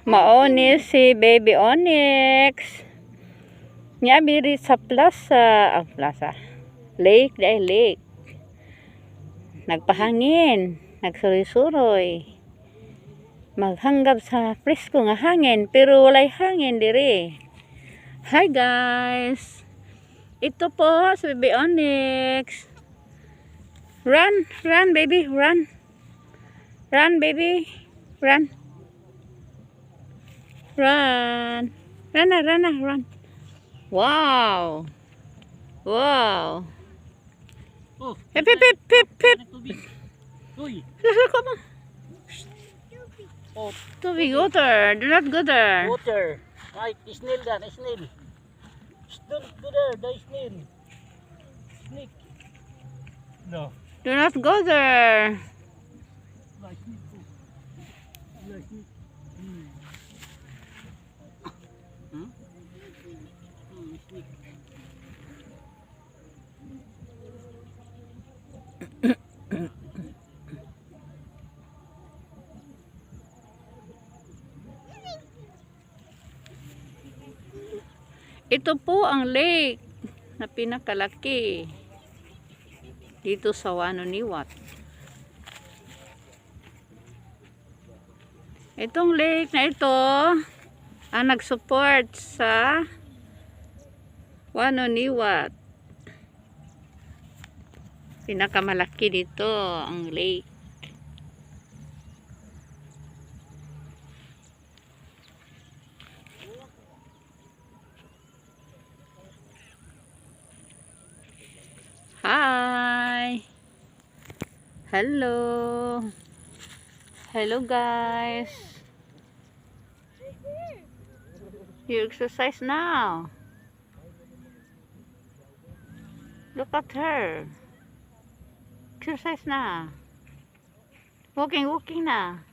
Maoni si Baby Onyx. Nya biri sa plaza. Plaza. Lake dahil lake. Nagpahangin. Nagsuroy-suroy. Maghanggap sa presko nga hangin. Pero walay hangin diri. Hi guys. Ito po si Baby Onyx. Run. Run baby. Run. Run baby. Run. Run. Run na, run na, run. Wow. Wow. Oh, Hip, hip, hip, hip, hip. Uy. Lalo ka ba? Oh, Tubig, water. Do not go there. water. Ay, snail dan, snail. Don't go there, the snail. Snake. No. Do not go there. Like snake. Like snake. Hmm? Snake. Ito po ang lake na pinakalaki dito sa Wanoniwat. Itong lake na ito ang nag-support sa Wanoniwat. Pinakamalaki dito ang lake. Hi. Hello. Hello guys. You exercise now. Look at her. Exercise na. Walking na.